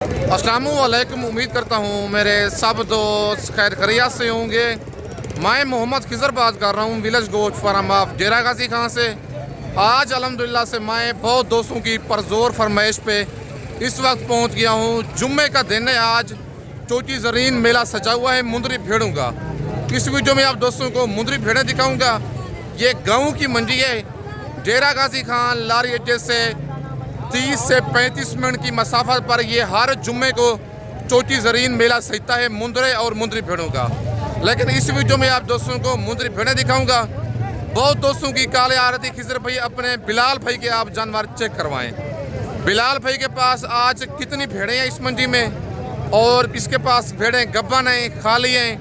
अस्सलामुअलैकुम। उम्मीद करता हूँ मेरे सब दोस्त खैर खैरियत से होंगे। मैं मोहम्मद खिज़र बात कर रहा हूँ विलेज गोट फार्म ऑफ डेरा गाजी खां से। आज अल्हम्दुलिल्लाह से मैं बहुत दोस्तों की परजोर फरमाइश पे इस वक्त पहुँच गया हूँ। जुम्मे का दिन है आज। चोटी ज़रीन मेला सजा हुआ है मुंदरी भेड़ों का। इस वीडियो में आप दोस्तों को मुंदरी भेड़ें दिखाऊँगा। ये गाँव की मंडी है। डेरा गाजी खां लारी अड्डे से 30 से 35 मिनट की मसाफत पर ये हर जुम्मे को चोटी ज़रीन मेला सजता है मुंदरे और मुंदरी भेड़ों का। लेकिन इस वीडियो में आप दोस्तों को मुंदरी भेड़ें दिखाऊंगा। बहुत दोस्तों की काले आ रही थी खिज़र भाई अपने बिलाल भाई के आप जानवर चेक करवाएं। बिलाल भाई के पास आज कितनी भेड़ें हैं इस मंडी में और इसके पास भेड़ें गब्बन हैं खाली हैं।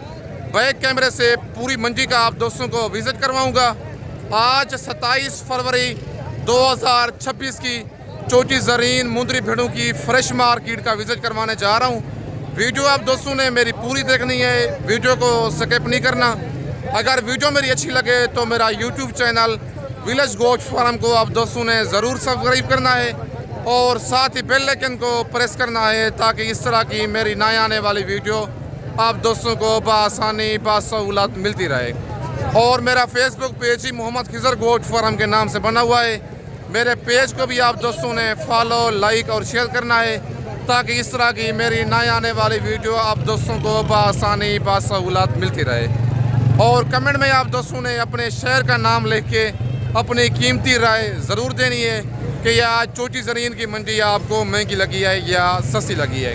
बैक कैमरे से पूरी मंडी का आप दोस्तों को विज़िट करवाऊँगा। आज 27 फरवरी 2026 की चोटी ज़रीन मुंदरी भेड़ों की फ्रेश मार्केट का विजिट करवाने जा रहा हूँ। वीडियो आप दोस्तों ने मेरी पूरी देखनी है, वीडियो को स्किप नहीं करना। अगर वीडियो मेरी अच्छी लगे तो मेरा YouTube channel village goat farm को आप दोस्तों ने ज़रूर सब्सक्राइब करना है और साथ ही बेल आइकन को प्रेस करना है ताकि इस तरह की मेरी नई आने वाली वीडियो आप दोस्तों को बआसानी बासहूलत मिलती रहे। और मेरा फेसबुक पेज ही मोहम्मद खिज़र गोट फार्म के नाम से बना हुआ है। मेरे पेज को भी आप दोस्तों ने फॉलो लाइक और शेयर करना है ताकि इस तरह की मेरी नई आने वाली वीडियो आप दोस्तों को बआसानी बासहूलत मिलती रहे। और कमेंट में आप दोस्तों ने अपने शहर का नाम लिख के अपनी कीमती राय ज़रूर देनी है कि यह चोटी ज़रीन की मंडी आपको महंगी लगी है या सस्ती लगी है।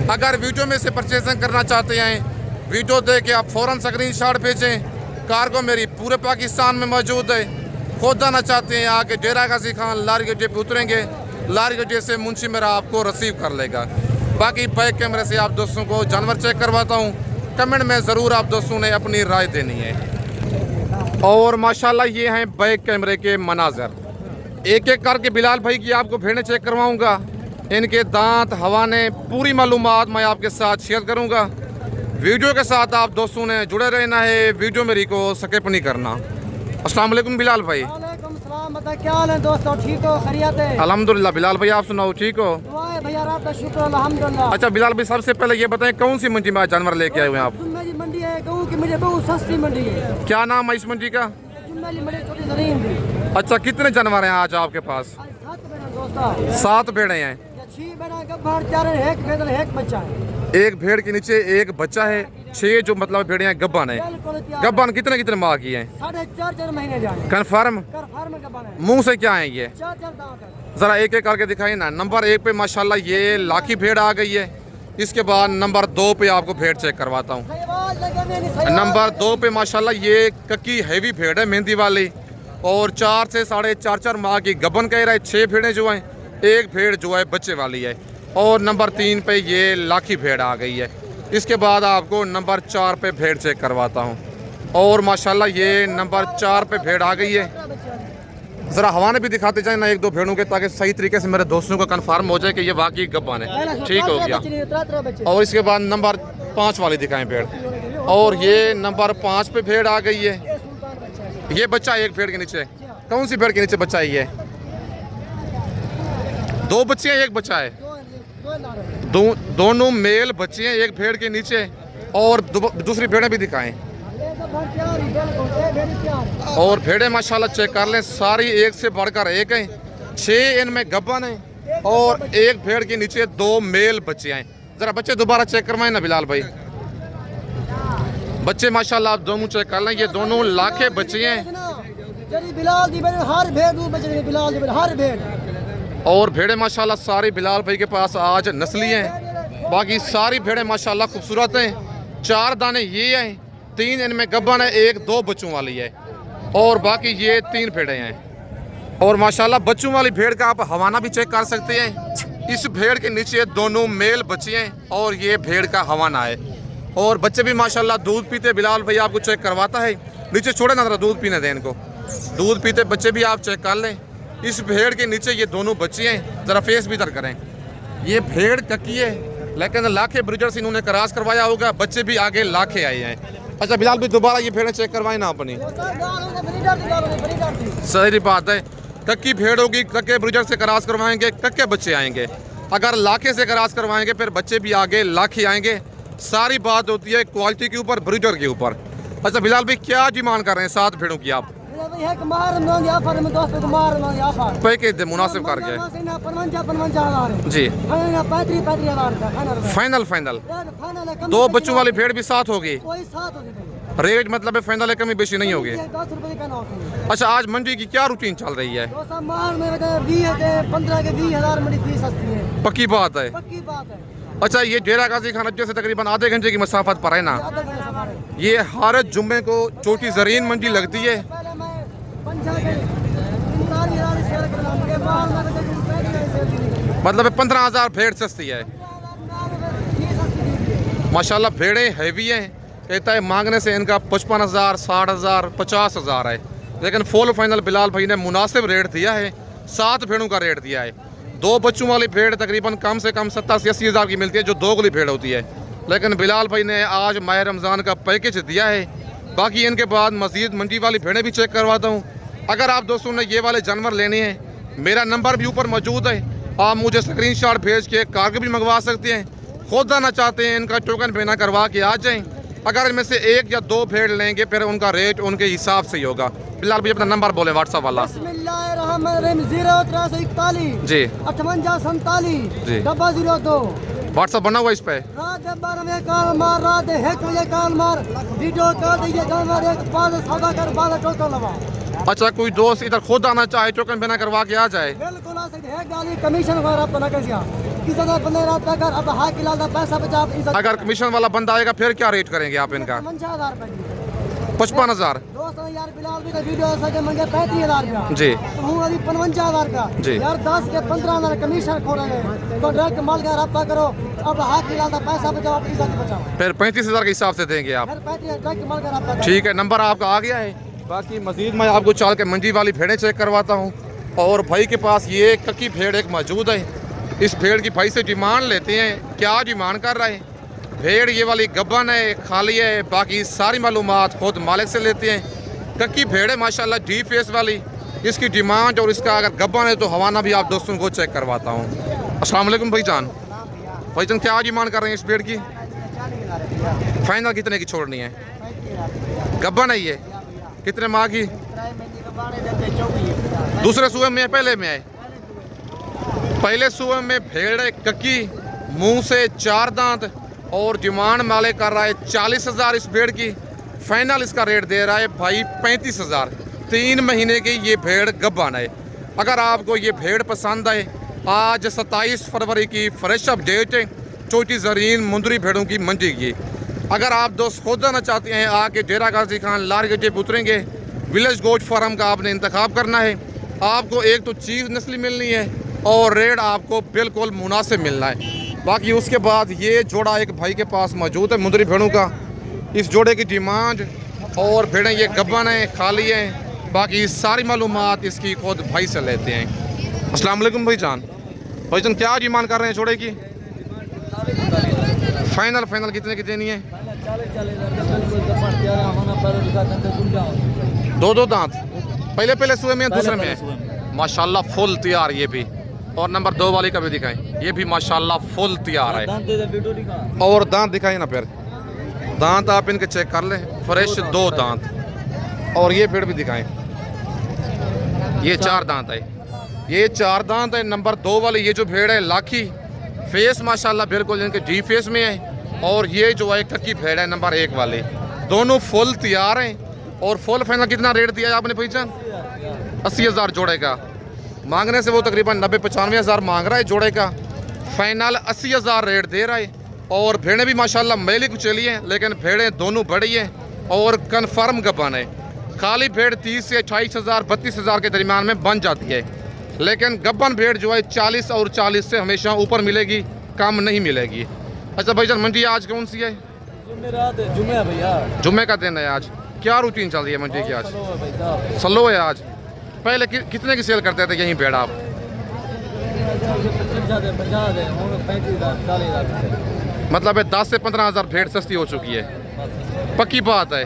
अगर वीडियो में से परचेजिंग करना चाहते हैं वीडियो देख के आप फ़ौरन स्क्रीनशॉट भेजें। कार्गो मेरी पूरे पाकिस्तान में मौजूद है। खुद आना चाहते हैं आके डेरा गाजी खां लारी अड्डे पे उतरेंगे। लारी अड्डे से मुंशी मेरा आपको रिसीव कर लेगा। बाकी बैक कैमरे से आप दोस्तों को जानवर चेक करवाता हूँ। कमेंट में ज़रूर आप दोस्तों ने अपनी राय देनी है। और माशाल्लाह ये हैं बैक कैमरे के मनाजर। एक एक करके बिलाल भाई की आपको भेड़ें चेक करवाऊँगा। इनके दांत हवाने पूरी मालूमात मैं आपके साथ शेयर करूँगा। वीडियो के साथ आप दोस्तों ने जुड़े रहना है, वीडियो मेरी को स्किप नहीं करना। अस्सलाम वालेकुम बिलाल भाई। वालेकुम सलाम। बता क्या हाल है दोस्तों, ठीक हो, खैरियत है? अल्हम्दुलिल्लाह। बिलाल भाई आप सुनाओ, ठीक हो? दुआ है भैया, आपका शुक्र अल्हम्दुलिल्लाह। अच्छा बिलाल भाई सबसे पहले ये बताएं कौन सी मंडी में आज जानवर लेके आए हुए हैं आप? जुम्मे की मंडी है, गाँव की मंडी है, बहुत सस्ती मंडी है। क्या नाम है इस मंडी का? जुम्मे की मंडी चोटी ज़रीन की। अच्छा कितने जानवर हैं आज आपके पास? आज 7 भेड़ दोस्तों। 7 भेड़ें हैं। 6 भेड़ गब्बर, 4 एक भेड़ एक बच्चा है। एक भेड़ के नीचे एक बच्चा है। 6 जो मतलब भेड़े हैं गब्बन है। गब्बन कितने कितने माह की हैं? 4.5 महीने जाए। कन्फर्म? फार्म गब्बर है। मुंह से क्या है ये? 4 दांत है। जरा एक एक करके दिखाई ना। नंबर 1 पे माशाल्लाह ये लाखी भेड़ आ गई है। इसके बाद नंबर 2 पे आपको भेड़ चेक करवाता हूँ। नंबर 2 पे माशाल्लाह ये कक्की हैवी भेड़ है मेहंदी वाली और 4 से 4.5 माह की गब्बन कह रहा है। 6 भेड़ें जो हैं, एक भेड़ जो है बच्चे वाली है। और नंबर 3 पे ये लाखी भेड़ आ गई है। इसके बाद आपको नंबर 4 पे भेड़ चेक करवाता हूँ। और माशाल्लाह ये नंबर 4 पे भेड़ आ गई है। ज़रा हवाने भी दिखाते जाए ना 1-2 भेड़ों के ताकि सही तरीके से मेरे दोस्तों को कंफर्म हो जाए कि ये वाकई गब्बन है। ठीक हो गया। और इसके बाद नंबर 5 वाली दिखाएं भेड़। और ये नंबर 5 पे भेड़ आ गई है। ये बच्चा एक भेड़ के नीचे। कौन सी भेड़ के नीचे बच्चा है ये? 2 बच्चे हैं, एक बच्चा है। दोनों मेल बच्चे हैं एक भेड़ के नीचे। और दूसरी भेड़ें भी दिखाएं। और भेड़ें माशाल्लाह चेक कर लें, सारी एक से बढ़कर एक हैं। 6 इनमें गब्बन हैं और एक भेड़ के नीचे 2 मेल बच्चे हैं। जरा बच्चे दोबारा चेक करवाएं ना बिलाल भाई। बच्चे माशाल्लाह आप दोनों चेक कर लें, ये दोनों लाखे बच्चे हैं। और भेड़ें माशाल्लाह सारी बिलाल भाई के पास आज नस्ली हैं। बाकी सारी भेड़ें माशाल्लाह खूबसूरत हैं। 4 दाने ये हैं, 3 इनमें गब्बन है, 1-2 बच्चों वाली है। और बाकी ये 3 भेड़ें हैं। और माशाल्लाह बच्चों वाली भेड़ का आप हवाना भी चेक कर सकते हैं। इस भेड़ के नीचे दोनों मेल बच्चे हैं और ये भेड़ का हवाना है। और बच्चे भी माशाल्लाह दूध पीते। बिलाल भाई आपको चेक करवाता है। नीचे छोड़े ना, जरा दूध पीने दें इनको। दूध पीते बच्चे भी आप चेक कर लें। इस भेड़ के नीचे ये दोनों बच्चे हैं। ज़रा फेस भी इधर करें। ये भेड़ कक्की है लेकिन लाखे ब्रीडर से इन्होंने क्रॉस करवाया होगा। बच्चे भी आगे लाखे आए हैं। अच्छा बिलाल भी दोबारा ये भेड़ें चेक करवाएं ना अपनी। सही बात है। कक्की भेड़ होगी, कक्के ब्रीडर से क्रॉस करवाएंगे, कक्के बच्चे आएंगे। अगर लाखे से क्रॉस करवाएंगे फिर बच्चे भी आगे लाख ही आएंगे। सारी बात होती है क्वालिटी के ऊपर, ब्रीडर के ऊपर। अच्छा बिलाल भाई, क्या डिमांड कर रहे हैं 7 भेड़ों की आप? पैकेज दे मुनासिब करके जी। फाइनल 2 बच्चों वाली भेड़ भी 7 होगी। रेट मतलब है फाइनल है, कमी बेशी नहीं होगी। अच्छा आज मंडी की क्या रूटीन चल रही है? 15 के 20,000 मंडी फीस सस्ती है। पक्की बात है। अच्छा ये डेरा गाजी खान अड्डे से तकरीबन आधे घंटे की मसाफत पर है ना? ये हर जुम्मे को चोटी जरीन मंडी लगती है। मतलब 15,000 भेड़ सस्ती है माशाल्लाह। भेड़ें हैवी हैं, कहता है मांगने से इनका 55,000, 60,000, 50,000 है, लेकिन फुल फाइनल बिलाल भाई ने मुनासिब रेट दिया है। 7 भेड़ों का रेट दिया है। 2 बच्चों वाली भेड़ तकरीबन कम से कम 87-80,000 की मिलती है, जो 2 गोली भेड़ होती है, लेकिन बिलाल भाई ने आज माह रमज़ान का पैकेज दिया है। बाकी इनके बाद मज़ीद मंडी वाली भेड़ें भी चेक करवाता हूँ। अगर आप दोस्तों ने ये वाले जानवर लेने हैं, मेरा नंबर भी ऊपर मौजूद है, आप मुझे स्क्रीनशॉट भेज के कार्गो भी मंगवा सकते हैं। खुद आना चाहते हैं इनका टोकन बिना करवा के आ जाएं। अगर इनमें से 1 या 2 भेड़ लेंगे फिर उनका रेट उनके हिसाब से ही होगा। बिलाल भाई अपना नंबर बोले व्हाट्सएप वाला। 0 41 जी 58 47 जी 002 व्हाट्सएप बना हुआ इस पे। रात 12 बजे कॉल मार, रात 1 बजे कॉल मार, वीडियो कॉल दिए जानवर एक बाद सौदा कर बाद टोकन लगा। अच्छा कोई दोस्त इधर खुद आना चाहे टोकन बिना करवा के आ जाए? बिल्कुल आ सकते हैं। गाली कमीशन वगैरह तो ना कैसे किसी ने बंदे रात तक अब हाथ की लाल पैसा बचा। अगर कमीशन वाला बंदा आएगा फिर क्या रेट करेंगे आप इनका? 55,000 रुपए 55,000 दोस्तों यार। बिलाल भी का वीडियो सके मंगे 35,000 का जी, तो हूँ अभी 55,000 का जी। यार 10 के 15,000 कमीशन खो रहे हैं, तो डायरेक्ट माल का रब्ता करो। अब हाथ की लाल पैसा बचाओ, आप इज्जत बचाओ। फिर 35,000 के हिसाब से देंगे आप? फिर 35,000 डायरेक्ट माल का रब्ता। ठीक है, नंबर आपका आ गया है। बाकी मजीद मैं आपको चाल के मंडी वाली भेड़ें चेक करवाता हूँ। और भाई के पास ये कक्की भेड़ एक मौजूद है। इस भेड़ की भाई से डिमांड लेते हैं, क्या डिमांड कर रहा है। भेड़ ये वाली गब्बन है, खाली है, बाकी सारी मालूमात खुद मालिक से लेते हैं। कक्की भेड़ है माशाल्लाह, डी फेस वाली। इसकी डिमांड और इसका अगर गब्बन है तो हवाना भी आप दोस्तों को चेक करवाता हूँ। अस्सलाम वालेकुम भाईजान। भाईजान क्या डिमांड कर रहे हैं इस भेड़ की? फाइनल कितने की छोड़नी है? गब्बन है ये? कितने माह की? दूसरे सूबे में पहले में है? पहले सूबे में भेड़ है कक्की, मुंह से 4 दांत, और डिमांड माले कर रहा है 40,000 इस भेड़ की। फाइनल इसका रेट दे रहा है भाई 35,000। 3 महीने की ये भेड़ गब्बन है। अगर आपको ये भेड़ पसंद है, आज 27 फरवरी की फ्रेश अपडेट है चोटी जरीन मुंदरी भेड़ों की मंडी की। अगर आप दोस्त खुद आना चाहते हैं, आके डेरा गाजी खान लार गड्ढे पे उतरेंगे, विलेज गोट फार्म का आपने इंतखाब करना है। आपको एक तो चीज़ नस्ली मिलनी है और रेट आपको बिल्कुल मुनासिब मिलना है। बाकी उसके बाद ये जोड़ा एक भाई के पास मौजूद है मुंदरी भेड़ों का। इस जोड़े की डिमांड और भेड़ें ये गब्बन हैं, खाली हैं, बाकी सारी मालूमात इसकी खुद भाई से लेते हैं। अस्सलाम वालेकुम भाईजान। भाईजान क्या डिमांड कर रहे हैं जोड़े की? फाइनल कितने की देनी है? 2 दांत। पहले सूबे में दूसरे में है? माशाल्लाह फुल तैयार ये भी। और नंबर 2 वाली का भी दिखाएं, ये भी माशाल्लाह फुल तैयार है। और दांत दिखाएं ना, फिर दांत आप इनके चेक कर लें, फ्रेश 2 दांत। और ये भेड़ भी दिखाएं, ये 4 दांत है, ये 4 दांत है। नंबर 2 वाली ये जो भेड़ है लाखी, फेस माशाल्लाह बिल्कुल इनके डी फेस में है। और ये जो है कक्की भेड़ है नंबर 1 वाली, दोनों फुल तैयार हैं। और फुल फाइनल कितना रेट दिया है आपने भाईजान? 80,000 जोड़े का। मांगने से वो तकरीबन 90-95,000 मांग रहा है जोड़े का। फाइनल 80,000 रेट दे रहा है। और भेड़ें भी माशाल्लाह मेली कुचली हैं, लेकिन भेड़ें दोनों बड़ी हैं और कन्फर्म गब्बन है। खाली भेड़ 30 से 28,000 32,000 के दरमियान में बन जाती है, लेकिन गब्बन भेड़ जो है 40 और 40 से हमेशा ऊपर मिलेगी, कम नहीं मिलेगी। अच्छा भाईजान मंडी आज कौन सी है? जुम्मे भैया, जुम्मे का दिन है आज। क्या रूटीन चल रही है मंडी की आज? स्लो है आज। पहले कितने की सेल करते थे यहीं भेड़ आप? मतलब है 10 से 15,000 भेड़ सस्ती हो चुकी है। पक्की बात है,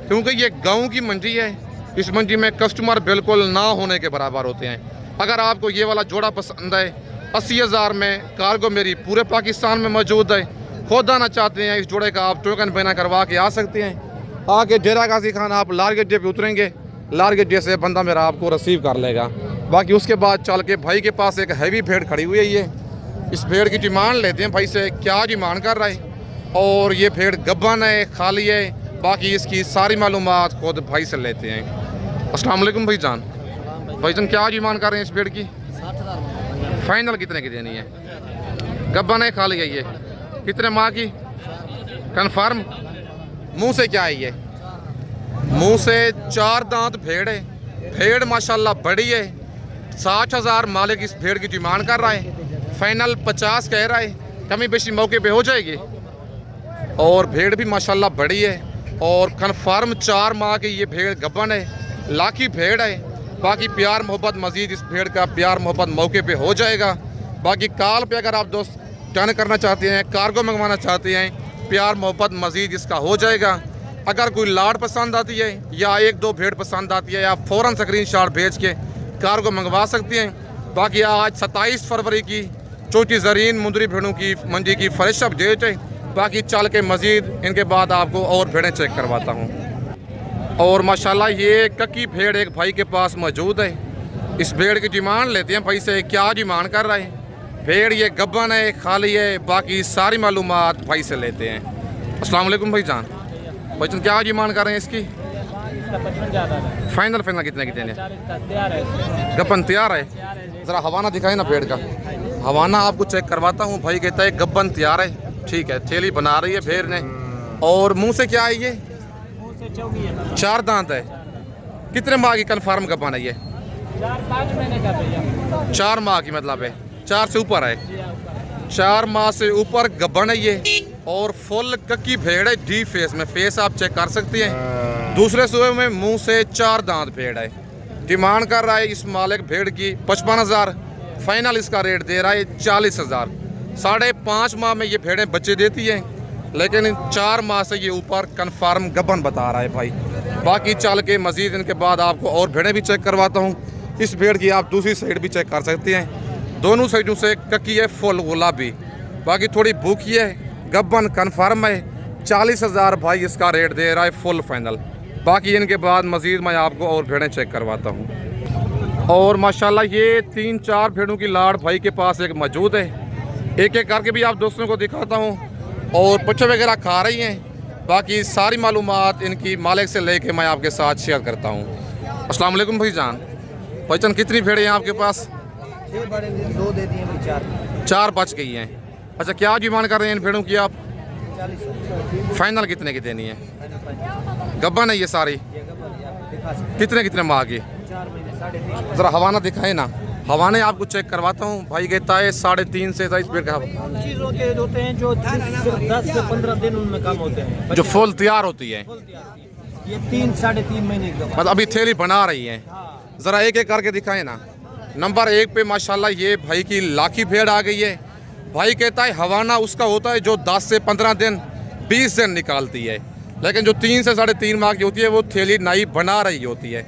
क्योंकि ये गांव की मंडी है। इस मंडी में कस्टमर बिल्कुल ना होने के बराबर होते हैं। अगर आपको ये वाला जोड़ा पसंद है 80,000 में कार्गो मेरी पूरे पाकिस्तान में मौजूद है। खुद आना चाहते हैं इस जोड़े का आप टोकन बना करवा के आ सकते हैं। आगे डेरा गाजी खान आप लार गड्ढे पे उतरेंगे, लार गड्ढे से बंदा मेरा आपको रिसीव कर लेगा। बाकी उसके बाद चल के भाई के पास एक हैवी भेड़ खड़ी हुई है। ये इस भेड़ की डिमांड लेते हैं भाई से, क्या डिमांड कर रहा है और ये भेड़ गब्बन है खाली है, बाकी इसकी सारी मालूमात खुद भाई से लेते हैं। अस्सलाम वालेकुम भाईजान। भाईजान क्या डिमांड कर रहे हैं इस भेड़ की? 60,000 फाइनल कितने की देनी है? गब्बन है खाली है ये, कितने माह की कन्फर्म? मुंह से क्या है ये? मुंह से 4 दांत भेड़ है। भेड़ माशाल्लाह बड़ी है। 60,000 मालिक इस भेड़ की डिमांड कर रहा है, फाइनल 50 कह रहा है, कमी बेशी मौके पे हो जाएगी। और भेड़ भी माशाल्लाह बड़ी है और कन्फर्म 4 माह की ये भेड़ गब्बन है, लाखी भेड़ है। बाकी प्यार मोहब्बत मजीद इस भेड़ का प्यार मोहब्बत मौके पे हो जाएगा। बाकी कॉल पे अगर आप दोस्त टर्न करना चाहते हैं, कार्गो मंगवाना चाहते हैं, प्यार मोहब्बत मजीद इसका हो जाएगा। अगर कोई लाड़ पसंद आती है या 1-2 भेड़ पसंद आती है, आप फ़ौरन स्क्रीनशॉट भेज के कार्गो मंगवा सकते हैं। बाकी आज 27 फरवरी की चोटी ज़रीन मुंदरी भेड़ों की मंडी की फ्रेश अपडेट है। बाकी चल के मजीद इनके बाद आपको और भेड़ें चेक करवाता हूँ। और माशाल्लाह ये कक्की भेड़ एक भाई के पास मौजूद है। इस भेड़ की डिमांड लेते हैं भाई से, क्या डिमांड कर रहा है? भेड़ ये गब्बन है खाली है, बाकी सारी मालूमात भाई से लेते हैं। अस्सलाम वालेकुम भाईजान। भाईजान क्या डिमांड कर रहे हैं इसकी? फाइनल कितने की देने? गब्बन तैयार है। ज़रा हवाना दिखाए ना भेड़ का। हवाना आपको चेक करवाता हूँ। भाई कहता है गब्बन तैयार है, ठीक है। थैली बना रही है भेड़ ने। और मुंह से क्या है ये? 4 दांत है। कितने माह की कन्फर्म गब्बन है ये? 4-5 महीने का भैया। 4 माह की मतलब है, 4 से ऊपर है। 4 माह से ऊपर गब्बन है ये और फुल कक्की भेड़ है। डी फेस में, फेस आप चेक कर सकते हैं। दूसरे सूबे में मुंह से 4 दांत भेड़ है। डिमांड कर रहा है इस मालिक भेड़ की 55,000। फाइनल इसका रेट दे रहा है 40,000। 5.5 माह में ये भेड़ें बच्चे देती हैं, लेकिन 4 माह से ये ऊपर कन्फर्म गब्बन बता रहा है भाई। बाकी चल के मजीद इनके बाद आपको और भेड़ें भी चेक करवाता हूँ। इस भेड़ की आप दूसरी साइड भी चेक कर सकते हैं। दोनों साइडों से कक्की है फुल गुलाबी, बाकी थोड़ी भूखी है। गब्बन कन्फर्म है। 40,000 भाई इसका रेट दे रहा है फुल फाइनल। बाकी इनके बाद मजीद मैं आपको और भेड़ें चेक करवाता हूँ। और माशाल्लाह ये 3-4 भेड़ों की लाड़ भाई के पास एक मौजूद है। एक एक करके भी आप दोस्तों को दिखाता हूँ। और पट्टे वगैरह खा रही हैं। बाकी सारी मालूमात इनकी मालिक से लेके मैं आपके साथ शेयर करता हूँ। अस्सलाम वालेकुम भाईजान। भाईजान कितनी भेड़ें हैं आपके पास? 6 बड़े 2 दे दिए भाई, 4 बच गई हैं। अच्छा क्या डिमांड कर रहे हैं इन भेड़ों की आप? 40। फाइनल कितने की देनी है? गब्बन है ये सारी? कितने माह की? 4 महीने 3.5। ज़रा हवाना दिखाए ना। हवाने आपको चेक करवाता हूँ। भाई कहता है 3.5 से 23 भेड़ का चीज़ों के होते हैं जो 10 से 15 दिन उनमें काम होते हैं, जो फुल तैयार होती है। ये 3-3.5 महीने का। मतलब अभी थैली बना रही है। ज़रा एक एक करके दिखाए ना। नंबर 1 पे माशाल्लाह ये भाई की लाखी भेड़ आ गई है। भाई कहता है हवाना उसका होता है जो 10 से 15 दिन 20 दिन निकालती है, लेकिन जो 3 से 3.5 माह की होती है वो थैली नई बना रही होती है।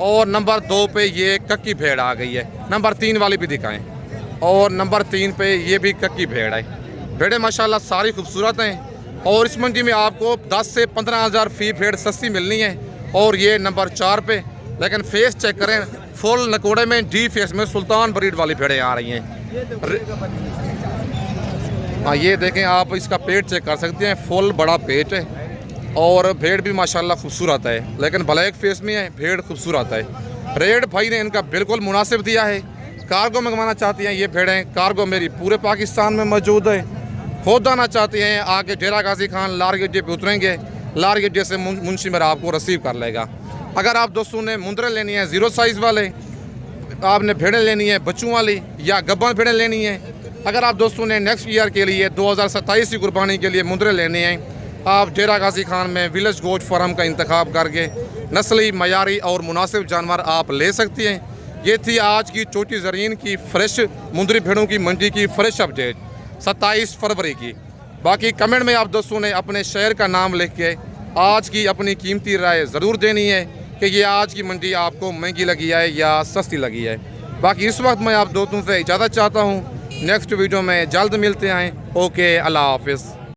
और नंबर 2 पे ये कक्की भेड़ आ गई है। नंबर 3 वाली भी दिखाएं। और नंबर 3 पे ये भी कक्की भेड़ है। भेड़ें माशाल्लाह सारी खूबसूरत हैं। और इस मंडी में आपको 10 से 15,000 फी भेड़ सस्ती मिलनी है। और ये नंबर 4 पे, लेकिन फेस चेक करें फुल नकोड़े में डी फेस में सुल्तान ब्रीड वाली भेड़ें आ रही हैं। हाँ ये देखें आप, इसका पेट चेक कर सकते हैं, फुल बड़ा पेट है। और भेड़ भी माशाल्लाह खूबसूरत है, लेकिन ब्लैक फेस में है। भेड़ खूबसूरत है। रेट भाई ने इनका बिल्कुल मुनासिब दिया है। कार्गो मंगवाना चाहती हैं ये भेड़ें, कार्गो मेरी पूरे पाकिस्तान में मौजूद है। खुद आना चाहते हैं आगे डेरा गाजी खान लार गड्ढे पे उतरेंगे, लार गड्ढे से मुंशी मेरा आपको रिसीव कर लेगा। अगर आप दोस्तों ने मुंदरे लेनी है 0 साइज़ वाले, आपने भेड़ें लेनी है बच्चों वाली या गब्बन भेड़ें लेनी है, अगर आप दोस्तों ने नेक्स्ट ईयर के लिए 2027 की कुर्बानी के लिए मुंदरे लेने हैं, आप डेरा गाजी खान में विलेज गोट फार्म का इंतखाब करके नस्ली मयारी और मुनासिब जानवर आप ले सकते हैं। ये थी आज की चोटी ज़रीन की फ्रेश मुंदरी भेड़ों की मंडी की फ्रेश अपडेट 27 फरवरी की। बाकी कमेंट में आप दोस्तों ने अपने शहर का नाम लिख के आज की अपनी कीमती राय ज़रूर देनी है कि ये आज की मंडी आपको महंगी लगी है या सस्ती लगी है। बाकी इस वक्त मैं आप दोस्तों से इजाज़त चाहता हूँ। नेक्स्ट वीडियो में जल्द मिलते हैं। ओके, अल्लाह हाफिज़।